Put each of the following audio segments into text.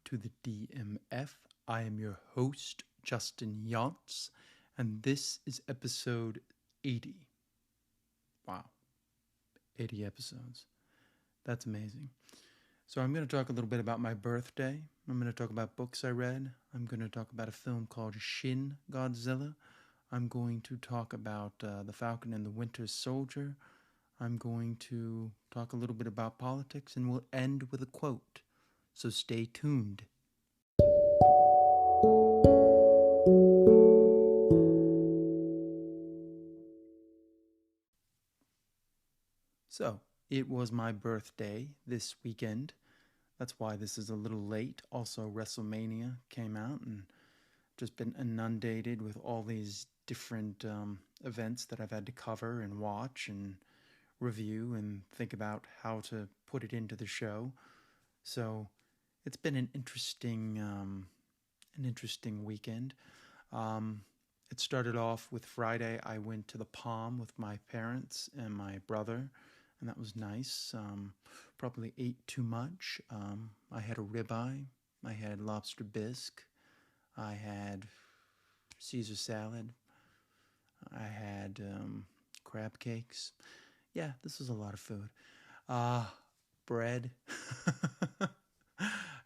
to the DMF. I am your host, Justin Yantz, and this is episode 80. Wow, 80 episodes. That's amazing. So I'm going to talk a little bit about my birthday. I'm going to talk about books I read. I'm going to talk about a film called Shin Godzilla. I'm going to talk about The Falcon and the Winter Soldier. I'm going to talk a little bit about politics, and we'll end with a quote. So stay tuned. So, it was my birthday this weekend. That's why this is a little late. Also, WrestleMania came out and just been inundated with all these different events that I've had to cover and watch and review and think about how to put it into the show. So, it's been an interesting weekend. It started off with Friday. I went to the Palm with my parents and my brother, and that was nice. Probably ate too much. I had a ribeye. I had lobster bisque. I had Caesar salad. I had crab cakes. Yeah, this was a lot of food. Bread.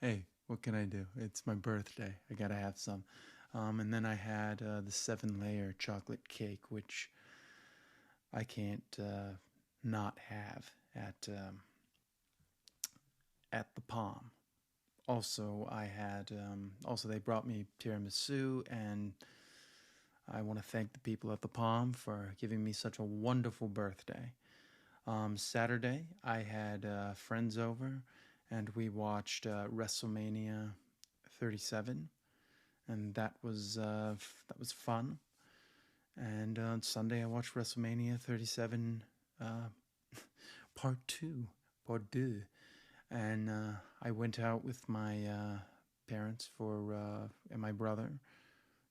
Hey, what can I do? It's my birthday. I gotta have some. And then I had the 7-layer chocolate cake, which I can't not have at the Palm. Also, I had they brought me tiramisu, and I want to thank the people at the Palm for giving me such a wonderful birthday. Saturday, I had friends over, and we watched WrestleMania 37, and that was fun. And on Sunday, I watched WrestleMania 37 Part 2, and I went out with my parents and my brother.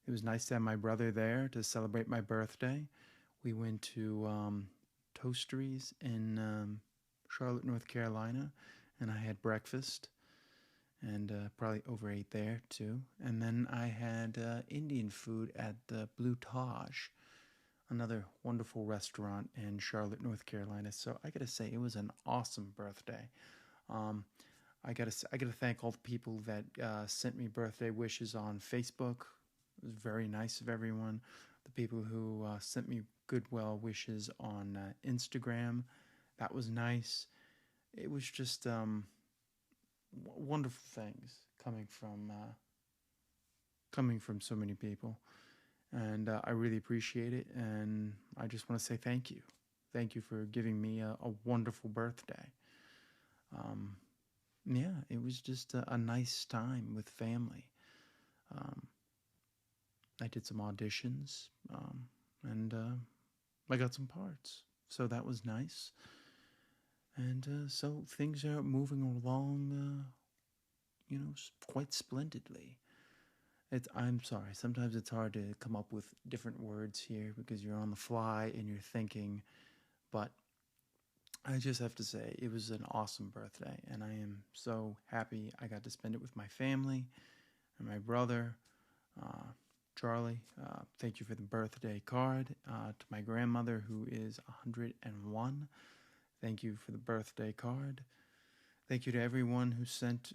It was nice to have my brother there to celebrate my birthday. We went to Toasteries in Charlotte, North Carolina, and I had breakfast and probably overate there too. And then I had Indian food at the Blue Taj, another wonderful restaurant in Charlotte, North Carolina. So I gotta say, it was an awesome birthday. I gotta thank all the people that sent me birthday wishes on Facebook. It was very nice of everyone. The people who sent me good well wishes on Instagram, that was nice. It was just wonderful things coming from so many people, and I really appreciate it. And I just want to say thank you. Thank you for giving me a wonderful birthday. Yeah, it was just a nice time with family. I did some auditions, and I got some parts, so that was nice. And so things are moving along, quite splendidly. I'm sorry, sometimes it's hard to come up with different words here because you're on the fly and you're thinking, but I just have to say it was an awesome birthday, and I am so happy I got to spend it with my family and my brother, Charlie. Thank you for the birthday card. To my grandmother, who is 101, thank you for the birthday card. Thank you to everyone who sent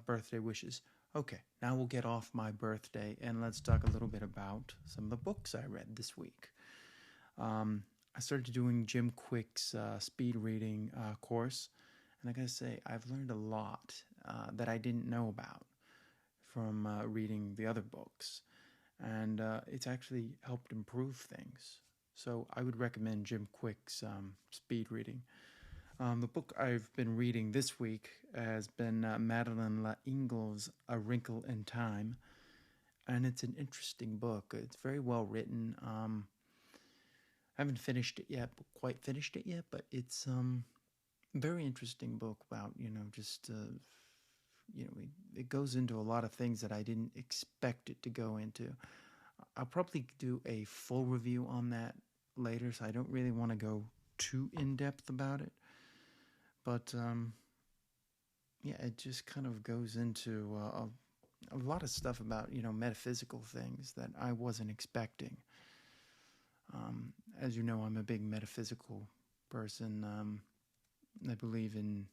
birthday wishes. Okay, now we'll get off my birthday and let's talk a little bit about some of the books I read this week. I started doing Jim Quick's speed reading course, and I gotta say, I've learned a lot that I didn't know about from reading the other books, and it's actually helped improve things. So I would recommend Jim Quick's speed reading. The book I've been reading this week has been Madeleine L'Engle's A Wrinkle in Time, and it's an interesting book. It's very well written. I haven't quite finished it yet, but it's a very interesting book about, it goes into a lot of things that I didn't expect it to go into. I'll probably do a full review on that later, so I don't really want to go too in-depth about it. But, yeah, it just kind of goes into a lot of stuff about, metaphysical things that I wasn't expecting. As you know, I'm a big metaphysical person. I believe in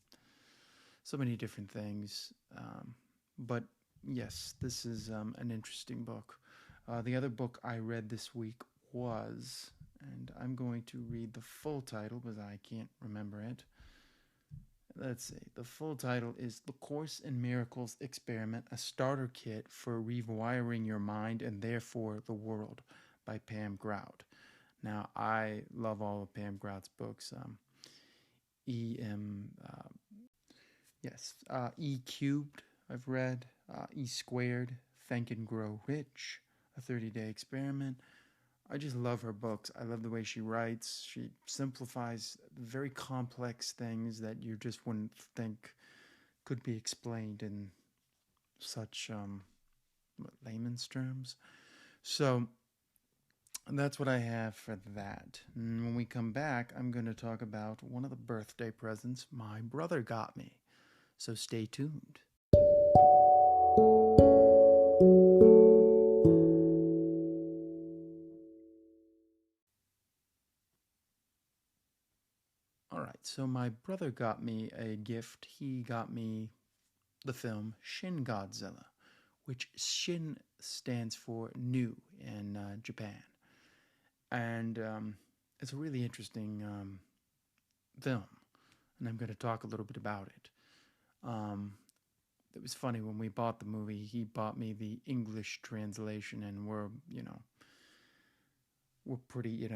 so many different things. But yes, this is an interesting book. The other book I read this week was, and I'm going to read the full title because I can't remember it. Let's see. The full title is The Course in Miracles Experiment, a starter kit for rewiring your mind and therefore the world by Pam Grout. Now, I love all of Pam Grout's books. E.M. E Cubed, I've read. E Squared, Think and Grow Rich, A 30-Day Experiment. I just love her books. I love the way she writes. She simplifies very complex things that you just wouldn't think could be explained in such layman's terms. So that's what I have for that. And when we come back, I'm going to talk about one of the birthday presents my brother got me. So stay tuned. All right, so my brother got me a gift. He got me the film Shin Godzilla, which Shin stands for new in Japan. And it's a really interesting film, and I'm going to talk a little bit about it. It was funny when we bought the movie, he bought me the English translation, and we're pretty,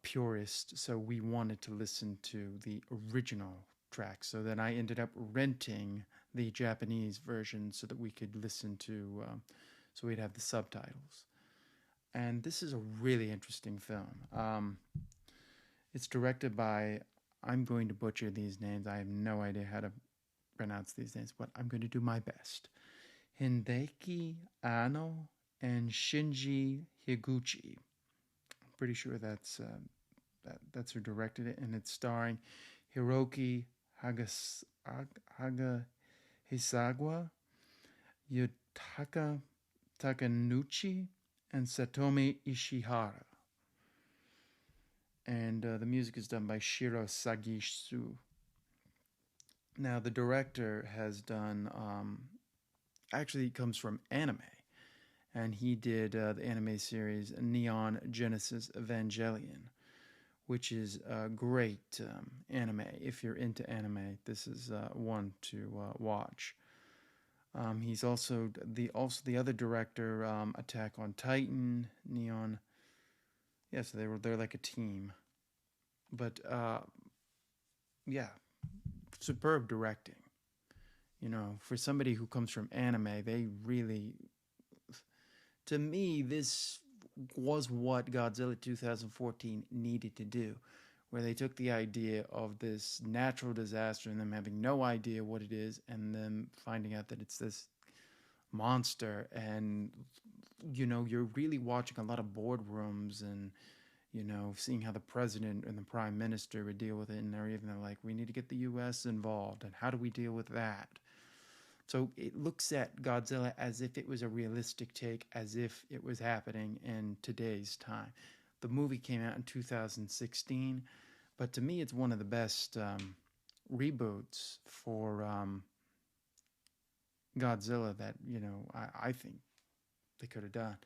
purist, so we wanted to listen to the original track. So then I ended up renting the Japanese version so that we could listen to, so we'd have the subtitles. And this is a really interesting film. It's directed by, I'm going to butcher these names. I have no idea how to pronounce these names, but I'm going to do my best. Hideki Anno and Shinji Higuchi. I'm pretty sure that's who directed it, and it's starring Hiroki Hisagawa, Yutaka Takanouchi, and Satomi Ishihara. And the music is done by Shiro Sagisu. Now, the director has done, actually, he comes from anime, and he did the anime series Neon Genesis Evangelion, which is a great anime. If you're into anime, this is one to watch. He's also the other director, Attack on Titan, Neon. Yeah, so they're like a team, but yeah, superb directing. For somebody who comes from anime, they really, to me, this was what Godzilla 2014 needed to do, where they took the idea of this natural disaster and them having no idea what it is, and them finding out that it's this monster, and you're really watching a lot of boardrooms and seeing how the president and the prime minister would deal with it, and they're even like, we need to get the U.S. involved, and how do we deal with that? So it looks at Godzilla as if it was a realistic take, as if it was happening in today's time. The movie came out in 2016, but to me it's one of the best reboots for Godzilla that, I think they could have done.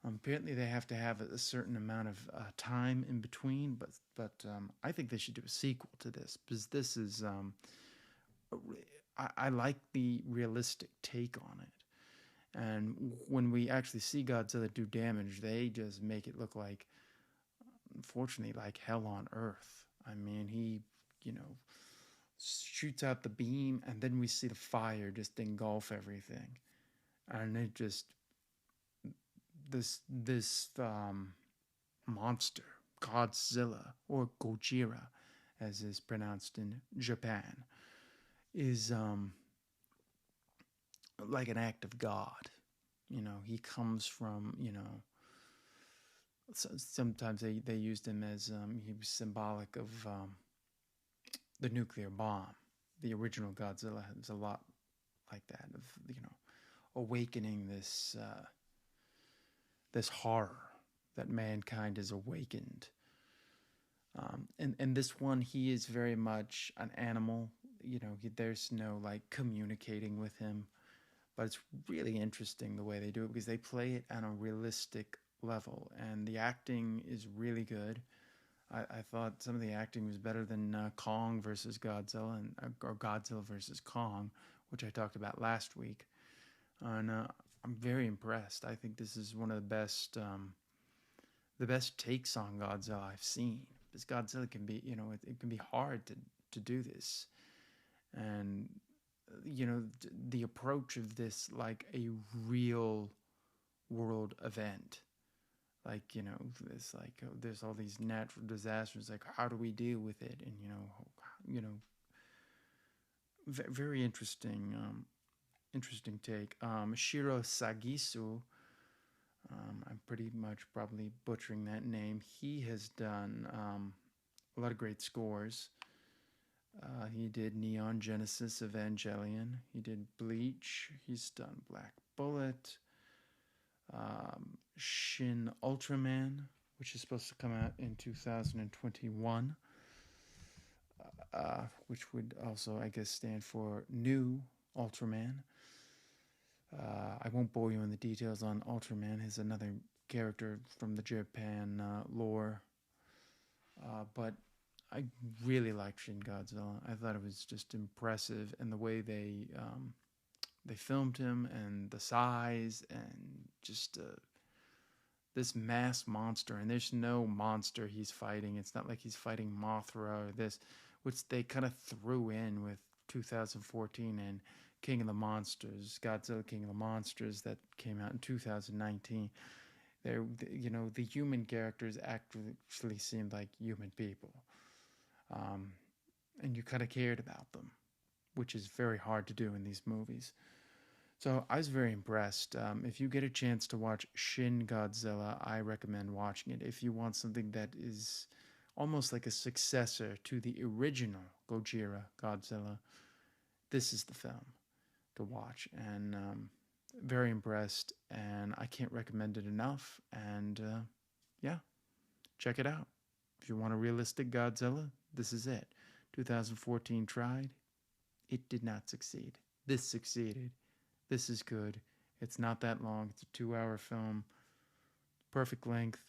Apparently, they have to have a certain amount of time in between, but I think they should do a sequel to this, because this is I like the realistic take on it. And when we actually see Godzilla do damage, they just make it look like, unfortunately, like hell on earth. I mean, he shoots out the beam, and then we see the fire just engulf everything, and it just this monster, Godzilla, or Gojira, as is pronounced in Japan, is like an act of God. He comes from, sometimes they used him as he was symbolic of the nuclear bomb. The original Godzilla was a lot like that, of awakening this horror that mankind has awakened. And this one, he is very much an animal. There's no like communicating with him, but it's really interesting the way they do it because they play it on a realistic level, and the acting is really good. I thought some of the acting was better than Kong versus Godzilla, or Godzilla versus Kong, which I talked about last week. And I'm very impressed. I think this is one of the best takes on Godzilla I've seen. Because Godzilla can be, it can be hard to do this, and the approach of this like a real world event, like it's like there's all these natural disasters, like how do we deal with it, and very interesting, interesting take. Shiro Sagisu, I'm pretty much probably butchering that name. He has done a lot of great scores. He did Neon Genesis Evangelion. He did Bleach. He's done Black Bullet. Shin Ultraman, which is supposed to come out in 2021, which would also, I guess, stand for New Ultraman. I won't bore you in the details on Ultraman. He's another character from the Japan lore. But I really liked Shin Godzilla. I thought it was just impressive, and the way they filmed him, and the size, and just this mass monster. And there's no monster he's fighting. It's not like he's fighting Mothra or this, which they kind of threw in with 2014 and King of the Monsters, Godzilla King of the Monsters, that came out in 2019. The human characters actually seemed like human people. And you kind of cared about them, which is very hard to do in these movies. So I was very impressed. If you get a chance to watch Shin Godzilla, I recommend watching it. If you want something that is almost like a successor to the original Gojira Godzilla, this is the film to watch. And very impressed, and I can't recommend it enough. And yeah, check it out. If you want a realistic Godzilla, this is it. 2014 tried. It did not succeed. This succeeded. This is good. It's not that long. It's a 2-hour film. Perfect length.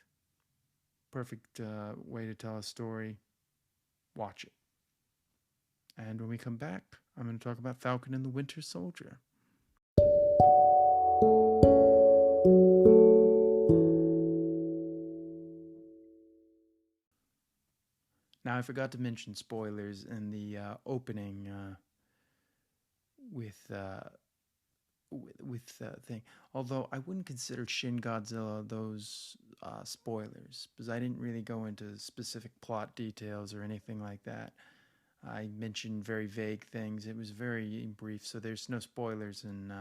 Perfect way to tell a story. Watch it. And when we come back, I'm going to talk about Falcon and the Winter Soldier. Now, I forgot to mention spoilers in the opening with thing. Although I wouldn't consider Shin Godzilla those spoilers, because I didn't really go into specific plot details or anything like that. I mentioned very vague things. It was very brief, so there's no spoilers in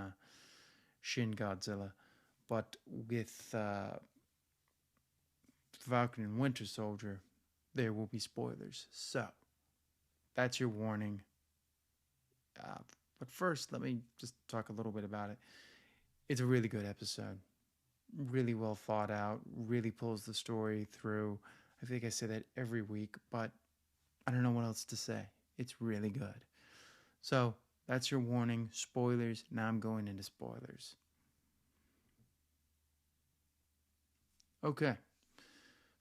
Shin Godzilla. But with Falcon and Winter Soldier, there will be spoilers. So, that's your warning. But first, let me just talk a little bit about it. It's a really good episode. Really well thought out. Really pulls the story through. I think I say that every week, but I don't know what else to say. It's really good. So, that's your warning. Spoilers. Now I'm going into spoilers. Okay.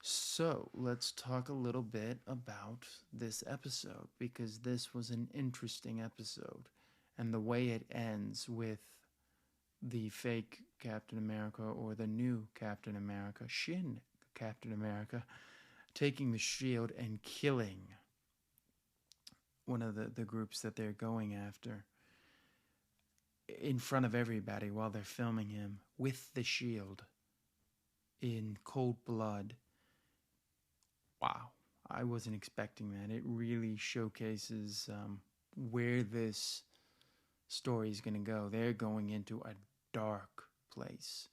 So, let's talk a little bit about this episode, because this was an interesting episode. And the way it ends with the fake Captain America, or the new Captain America, Shin Captain America, taking the shield and killing one of the groups that they're going after in front of everybody while they're filming him with the shield in cold blood. Wow, I wasn't expecting that. It really showcases where this story is going to go. They're going into a dark place.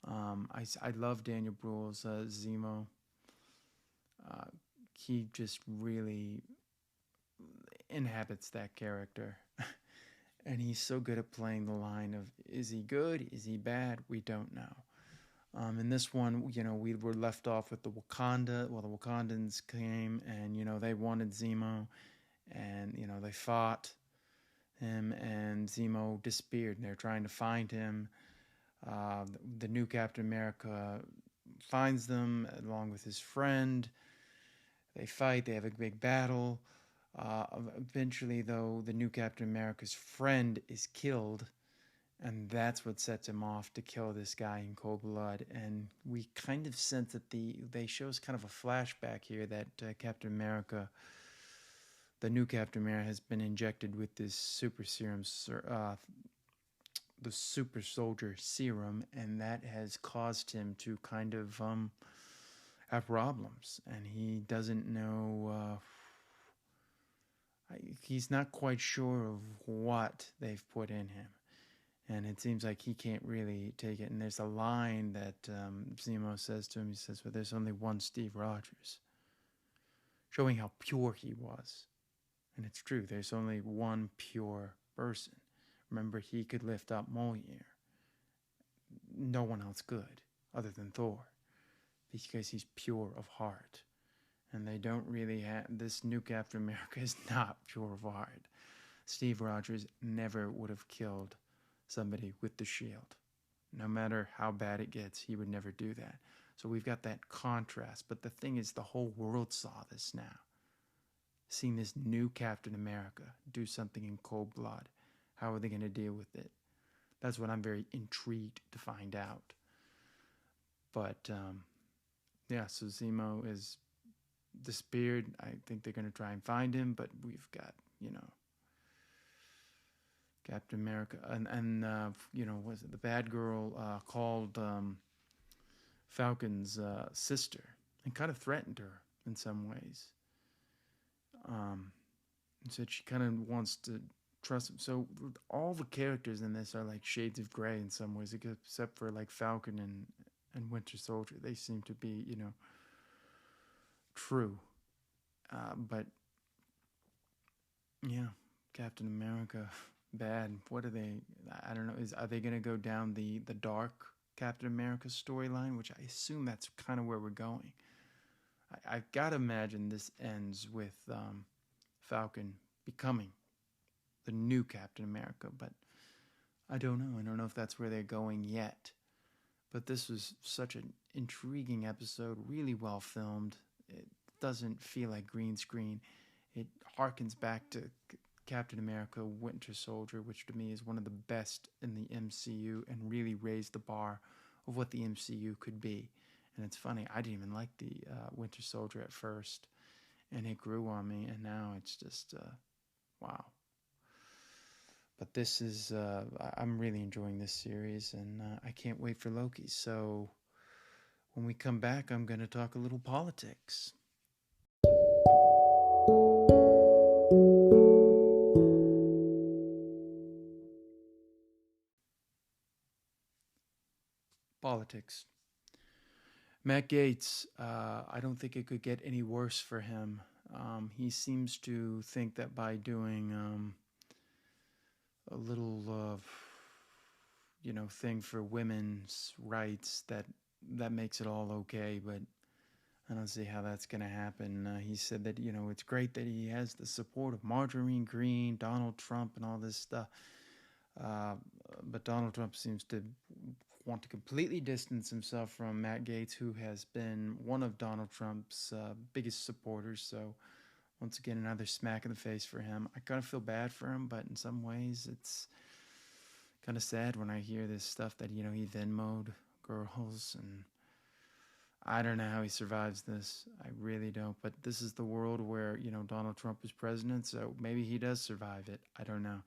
I love Daniel Bruhl's Zemo. He just really inhabits that character. And he's so good at playing the line of, is he good? Is he bad? We don't know. In this one, we were left off with the Wakanda. Well, the Wakandans came and, they wanted Zemo, and, they fought him, and Zemo disappeared, and they're trying to find him. The new Captain America finds them along with his friend. They fight, they have a big battle. Eventually, though, the new Captain America's friend is killed, and that's what sets him off to kill this guy in cold blood. And we kind of sense that they show us kind of a flashback here that Captain America, the new Captain America, has been injected with this super serum, the super soldier serum, and that has caused him to kind of have problems, and he doesn't know. He's not quite sure of what they've put in him. And it seems like he can't really take it. And there's a line that Zemo says to him. He says, well, there's only one Steve Rogers, showing how pure he was. And it's true. There's only one pure person. Remember, he could lift up Mjolnir. No one else could, other than Thor, because he's pure of heart. And they don't really have... This new Captain America is not pure of heart. Steve Rogers never would have killed somebody with the shield. No matter how bad it gets, he would never do that. So we've got that contrast. But the thing is, the whole world saw this now. Seeing this new Captain America do something in cold blood. How are they going to deal with it? That's what I'm very intrigued to find out. But, so Zemo is disappeared. I think they're going to try and find him, but we've got, Captain America, and was it the bad girl called Falcon's sister and kind of threatened her in some ways. And said she kind of wants to trust him. So all the characters in this are like shades of gray in some ways, except for like Falcon and Winter Soldier. They seem to be, true. But yeah, Captain America. Bad. What are they? I don't know. Are they going to go down the dark Captain America storyline, which I assume that's kind of where we're going. I've got to imagine this ends with Falcon becoming the new Captain America, but I don't know. I don't know if that's where they're going yet. But this was such an intriguing episode, really well filmed. It doesn't feel like green screen. It harkens back to Captain America, Winter Soldier, which to me is one of the best in the MCU and really raised the bar of what the MCU could be. And it's funny, I didn't even like the Winter Soldier at first, and it grew on me, and now it's just, wow. But this is, I'm really enjoying this series, and I can't wait for Loki. So when we come back, I'm going to talk a little politics. Politics. Matt Gaetz, I don't think it could get any worse for him. He seems to think that by doing a little, thing for women's rights, that makes it all okay, but I don't see how that's going to happen. He said that, it's great that he has the support of Marjorie Greene, Donald Trump, and all this stuff. But Donald Trump seems to want to completely distance himself from Matt Gaetz, who has been one of Donald Trump's biggest supporters. So once again, another smack in the face for him. I kind of feel bad for him, but in some ways it's kind of sad when I hear this stuff that, he Venmo'd girls, and I don't know how he survives this. I really don't. But this is the world where, Donald Trump is president, so maybe he does survive it. I don't know.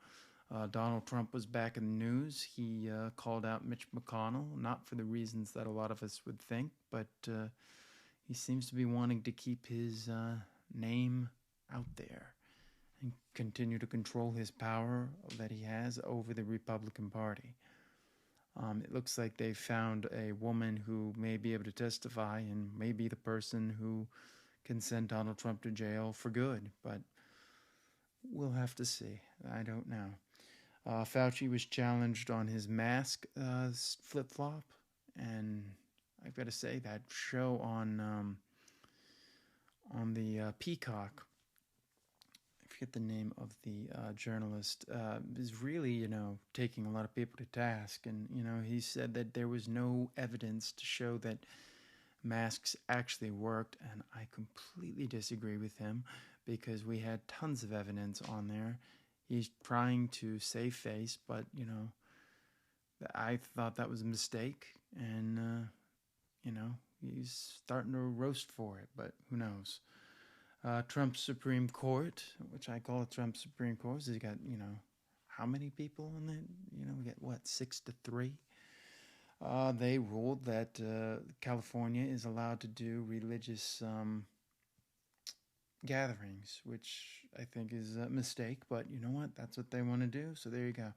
Donald Trump was back in the news. He called out Mitch McConnell, not for the reasons that a lot of us would think, but he seems to be wanting to keep his name out there and continue to control his power that he has over the Republican Party. It looks like they found a woman who may be able to testify and may be the person who can send Donald Trump to jail for good, but we'll have to see. I don't know. Fauci was challenged on his mask flip flop, and I've got to say that show on the Peacock, I forget the name of the journalist, is really, taking a lot of people to task. And, he said that there was no evidence to show that masks actually worked. And I completely disagree with him because we had tons of evidence on there. He's trying to save face, but, I thought that was a mistake. And, he's starting to roast for it, but who knows? Trump's Supreme Court, which I call it Trump's Supreme Court, has got, how many people on it? We get, 6-3? They ruled that California is allowed to do religious gatherings, which I think is a mistake, but you know what? That's what they want to do, so there you go.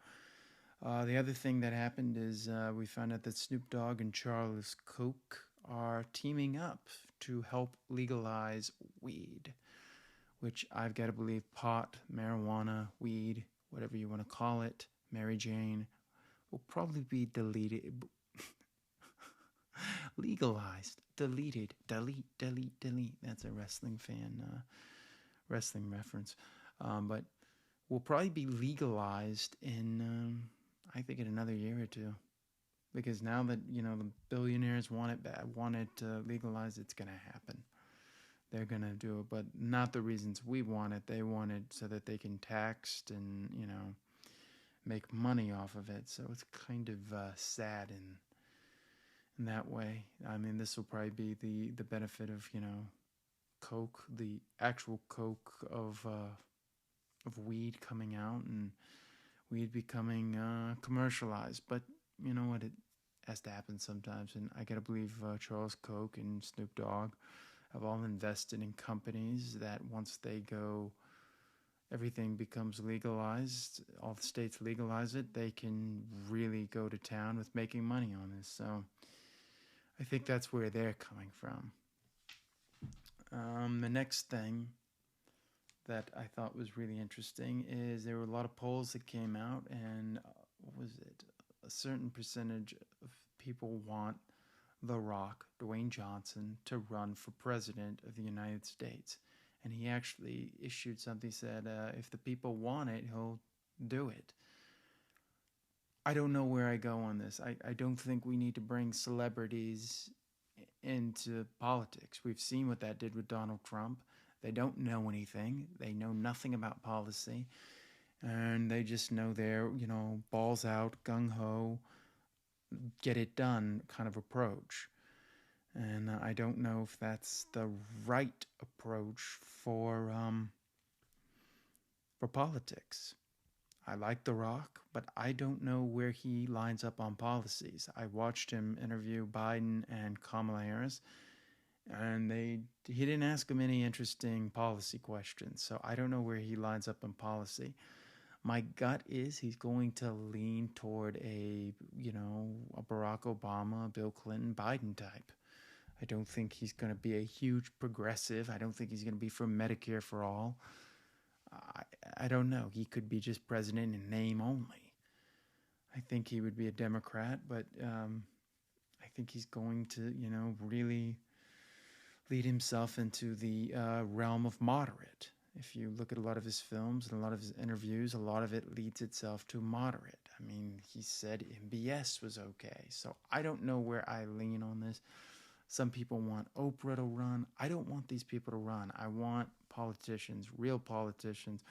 The other thing that happened is we found out that Snoop Dogg and Charles Koch are teaming up to help legalize weed, which I've got to believe pot, marijuana, weed, whatever you want to call it, Mary Jane, will probably be deleted, legalized, deleted, delete. That's a wrestling wrestling reference. But will probably be legalized in, I think, in another year or two. Because now that, the billionaires want it legalized, it's going to happen. They're going to do it, but not the reasons we want it. They want it so that they can tax and, make money off of it. So it's kind of sad in that way. I mean, this will probably be the benefit of, coke, the actual coke of weed coming out and weed becoming commercialized. But you know what? It has to happen sometimes. And I got to believe Charles Koch and Snoop Dogg have all invested in companies that once they go, everything becomes legalized, all the states legalize it, they can really go to town with making money on this. So I think that's where they're coming from. The next thing that I thought was really interesting is there were a lot of polls that came out, and what was it? A certain percentage of people want The Rock, Dwayne Johnson, to run for president of the United States. And he actually issued something, said, if the people want it, he'll do it. I don't know where I go on this. I don't think we need to bring celebrities into politics. We've seen what that did with Donald Trump. They don't know anything. They know nothing about policy. And they just know they're, balls out, gung-ho, get it done kind of approach. And I don't know if that's the right approach for politics. I like The Rock, but I don't know where he lines up on policies. I watched him interview Biden and Kamala Harris, and he didn't ask him any interesting policy questions. So I don't know where he lines up in policy. My gut is he's going to lean toward a Barack Obama, Bill Clinton, Biden type. I don't think he's going to be a huge progressive. I don't think he's going to be for Medicare for all. I don't know. He could be just president in name only. I think he would be a Democrat, but I think he's going to, really lead himself into the realm of moderate. If you look at a lot of his films and a lot of his interviews, a lot of it leads itself to moderate. I mean, he said MBS was okay. So I don't know where I lean on this. Some people want Oprah to run. I don't want these people to run. I want politicians, real politicians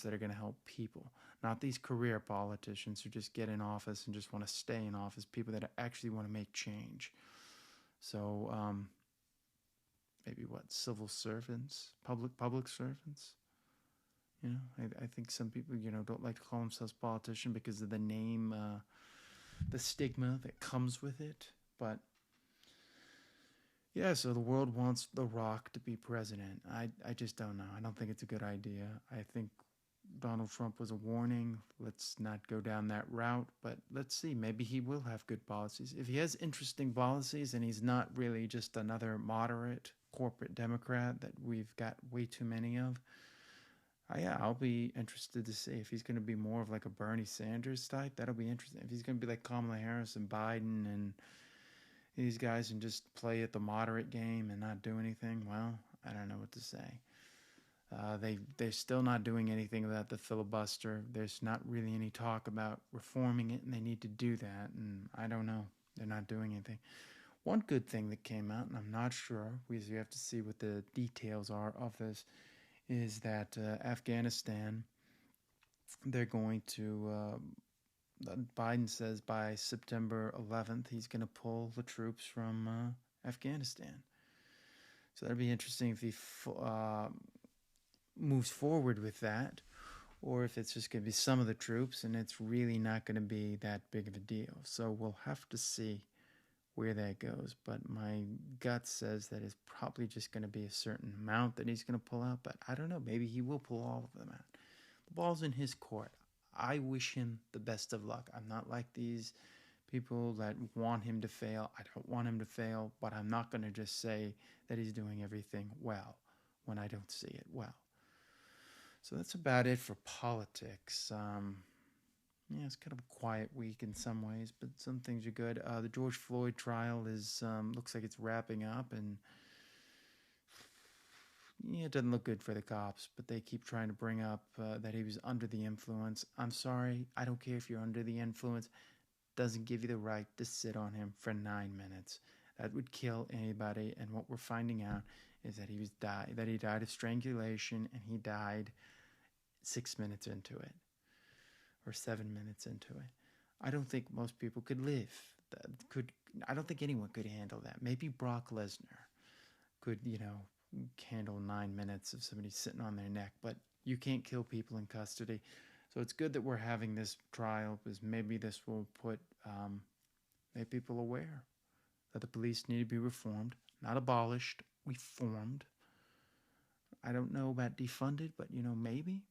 that are going to help people, not these career politicians who just get in office and just want to stay in office, people that actually want to make change. So maybe civil servants, public servants. I think some people, don't like to call themselves politician because of the name, the stigma that comes with it. But yeah, so the world wants The Rock to be president. I just don't know. I don't think it's a good idea. I think Donald Trump was a warning. Let's not go down that route, but let's see. Maybe he will have good policies. If he has interesting policies and he's not really just another moderate corporate Democrat that we've got way too many of, Yeah, I'll be interested to see if he's going to be more of like a Bernie Sanders type. That'll be interesting. If he's going to be like Kamala Harris and Biden and these guys and just play at the moderate game and not do anything, well, I don't know what to say. They're still not doing anything about the filibuster. There's not really any talk about reforming it, and they need to do that. And I don't know. They're not doing anything. One good thing that came out, and I'm not sure because you have to see what the details are of this, is that Afghanistan, they're going to. Biden says by September 11th he's going to pull the troops from Afghanistan. So that'd be interesting if he moves forward with that, or if it's just going to be some of the troops and it's really not going to be that big of a deal. So we'll have to see where that goes. But my gut says that it's probably just going to be a certain amount that he's going to pull out. But I don't know. Maybe he will pull all of them out. The ball's in his court. I wish him the best of luck. I'm not like these people that want him to fail. I don't want him to fail, but I'm not going to just say that he's doing everything well when I don't see it well. So that's about it for politics. Yeah, it's kind of a quiet week in some ways, but some things are good. The George Floyd trial is looks like it's wrapping up, and yeah, it doesn't look good for the cops, but they keep trying to bring up that he was under the influence. I'm sorry, I don't care if you're under the influence. Doesn't give you the right to sit on him for 9 minutes. That would kill anybody. And what we're finding out is that he died of strangulation, and he died 6 minutes into it, or 7 minutes into it. I don't think most people could live. I don't think anyone could handle that. Maybe Brock Lesnar could, handle 9 minutes of somebody sitting on their neck, but you can't kill people in custody. So it's good that we're having this trial, because maybe this will make people aware that the police need to be reformed, not abolished, reformed. I don't know about defunded, but maybe.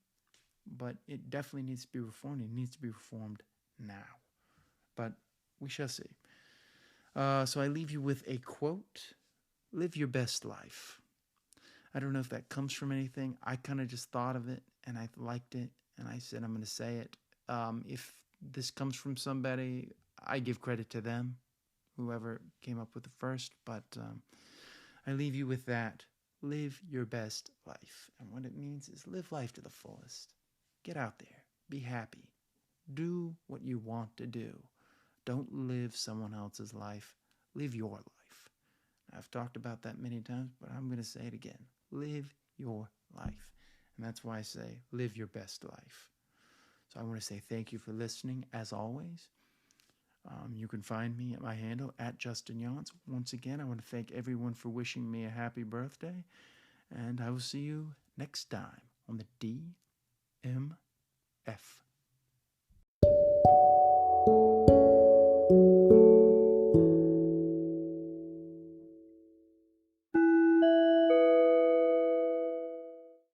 But it definitely needs to be reformed. It needs to be reformed now. But we shall see. So I leave you with a quote: "Live your best life." I don't know if that comes from anything. I kind of just thought of it and I liked it, and I said I'm going to say it. If this comes from somebody, I give credit to them, whoever came up with it first. But I leave you with that. Live your best life. And what it means is live life to the fullest. Get out there. Be happy. Do what you want to do. Don't live someone else's life. Live your life. I've talked about that many times, but I'm going to say it again. Live your life. And that's why I say live your best life. So I want to say thank you for listening, as always. You can find me at my handle, @JustinYance. Once again, I want to thank everyone for wishing me a happy birthday. And I will see you next time on the DMF.